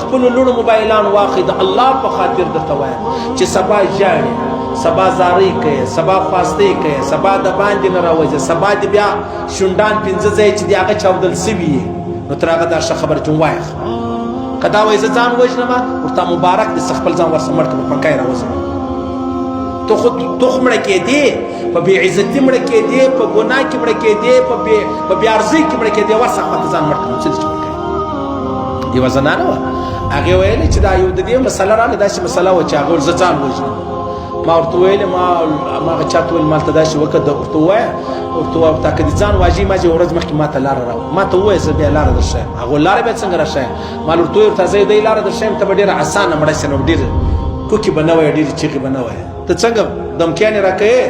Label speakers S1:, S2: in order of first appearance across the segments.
S1: خپل لوړ موبایلان واخلئ د الله په خاطر درته وایم چې سبا ژاړې سبا زارۍ کوي سبا خواستې کوي سبا د باندې نه راوځي سبا دې بیا شونډان پنځه ځای چې د هغه چاودل سوي نو تر هغه دا ښه خبره چې ووایه که دا وایي زه ځان وژنمه ورته مبارک دې خپل ځان ورسره مړ کړه په پنکای راوځم تو خو مړه کېدې په بې عزتي مړه کېدې په ګناه کې مړه کېدې په بې ارزۍ کې مړه کېدې ورسه خپل ځان مړ کړه څه دې چې مړ کوې یوه زنانه وه هغې ویلې چې دا یو د دې مسله راغله داسې مسله وه چې هغه زه ځان وژنم ما ورته ویلې ما هغه چا ته ویل ما ته داسې وکړه ورته ووایه ورته ووایه که دې ځان واژې ما چې یوه ورځ مخکې ما ته لاره راوړه ما ته ووایه زه بیا لاره درښیم هغه لاره بیا څنګه راښیم ما ورته وویل ورته زه یې دی لاره درښیم ته به ډېره اسانه مړه شې نو ډېرې کوکې به نه وایې ډېرې چیغې به نه وایې ته څنګه دمکیانې راکوې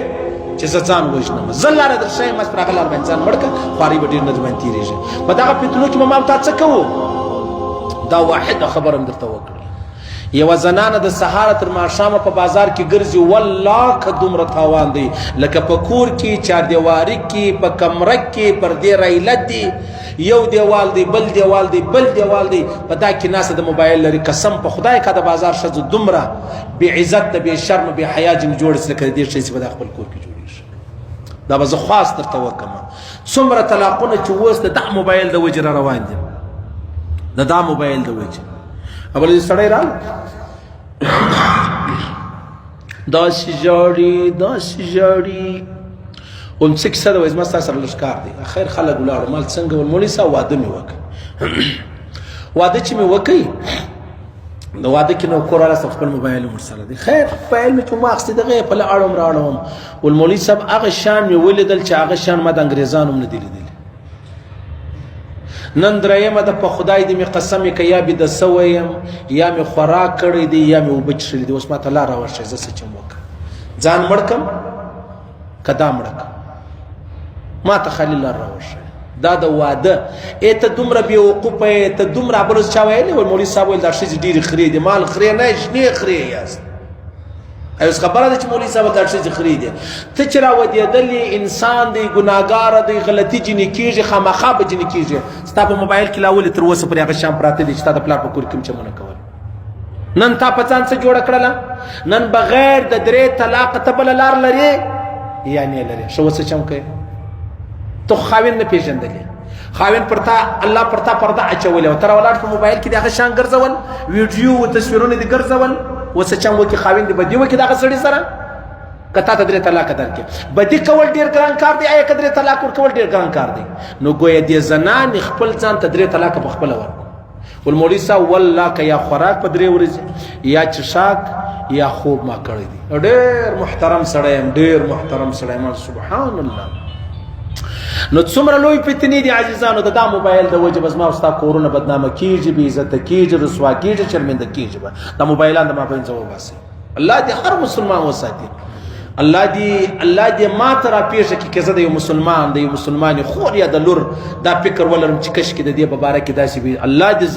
S1: چې زه ځان وژنم زه لاره درښیم بس پر هغه لاره باندې ځان مړ کړه خوارۍ به ډېر نه درباندې تېرېږي په دغه فتنو کې به ما تا څه کوو دا واحده خبره مې درته وکړه یوه زنانه د سهاره تر ماښامه په بازار کې ګرځي والله که دومره تاوان دی لکه په کور کې چاردیواري کې په کمره کې پردې رایلت دی یو دیوال دی بل دیوال دی بل دیوال دی په دا کې ناسه د موبایل لري قسم په خدای که د بازار ښځو دومره بې عزت ده بې شرمه بې حیا جنې جوړه شي لکه د دې شی چې به دا خپل کور کې جوړېږي دا به زه خواست درته وکړم څومره طلاقونه چې اوس د دا موبایل د وجې را روان دي د دا موبایل د وجې بل سړی راغله داسې ژاړي داسې ژاړي وم څه کیسه ده وایي زما ستا سره لږ کار دی خیر خلک ولاړو مال څنګه ول مولوي صاحب واده مې وکړ واده چې مې وکړ د واده کې نو کور والا صاحب خپل موبایل هم ورسره دی خیر موبایل مې چې ما اخیستی دغه یې پله اړوم راړوم ول مولوي صاحب هغه شیان مې ولیدل چې هغه شیان ما د انګریزانو هم نه دي لیدلي نن درېیمه ده په خدای دې مې قسم که یا بې د سوی یم یا مې خوراک کړی دی یا مې اوبه څښلي دي اوس ما ته لار راورشئ زه څه چم وکړم ځان مړ کړم که دا مړه کړم ما ته خالي لار راورشئ دا د واده ای ته دومره بېوقوفه یې ته دومره بل اوس چا ویلې ویل مولوي صاحب ویل دا ښځې ډېرې خرې دي مال خرې نه شنې خرې یاست اوس خبره ده چې مولوي صاحب دا ښځې خرې دي ته چې راودېدلې انسان دی ګناهګاره دی غلطي جنې کېږي خامخا به جنې کېږي ستا په موبایل کې لا ولې تر اوسه پورې هغه شیان پراته دي چې تا د پلار په کور کې هم چمونه کول نن تا په ځان څه جوړه کړله نن بغیر د 3 طلاقه ته بله لار لرې یا نه لرې ښه اوس څه چم کوې ته خو خاوند نه پېژندلې خاوند پر تا الله پر تا پرده اچولې وه ته راولاړ په موبایل کې د هغه شیان ګرځول ویډیو و تصویرونه دې ګرځول اوس چم وکړي خاوند دې بدي وکړي دغه سړي سره که تا ته 3 طلاقه درکړي بدي کول ډېر ګران کار دی آیا که 3 طلاق ورکول ډېر ګران کار دی نو گویا دې زنانې خپل ځان ته 3 طلاقه په خپله ورکړو ول مولوي صاحب والله که یا خوراک په 3 ورځې یا چښاک یا خوب ما کړی دی ډېر محترم سړی یم ډېر محترم سړی یم سبحان الله نو څومره لوی فتنې دي عزیزانو د دا موبایل د وجې به زما او ستا کورونه بدنامه کېږي بې عزته کېږي رسوا کېږي شرمنده کېږي به دا موبایلان د مابین څخه وباسئ الله دې هر مسلمان وساتي الله دې ما ته راپېښه کړي که زه د یو مسلمان د یو مسلمانې خور یا د لور دا فکر ولرم چې کشکې د دې په باره کې داسې وي الله دې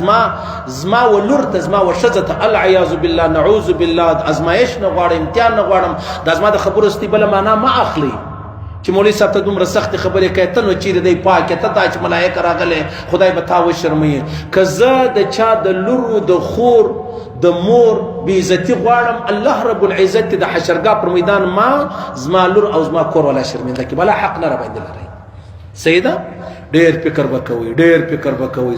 S1: زما و لور ته زما و ښځه ته العیاذ بالله نعوذ بالله ازمایش نه غواړم امتحان نه غواړم دا زما د خبرو ستې بله معنا مه اخلئ چې مولوي صاحب ته دومره سختې خبرې کوي ته نو چیرې دی پاک ته دا چې ملایکه راغلی خدای به تا وشرموي که زه د چا د لورو د خور د مور بېعزتي غواړم الله رب العزت د حشرګاه پر میدان ما زما لور او زما کور والا شرمنده کړي بلا حق نه راباندې لرئ صحیح ده ډېر فکر به کوئ ډېر فکر به کوئ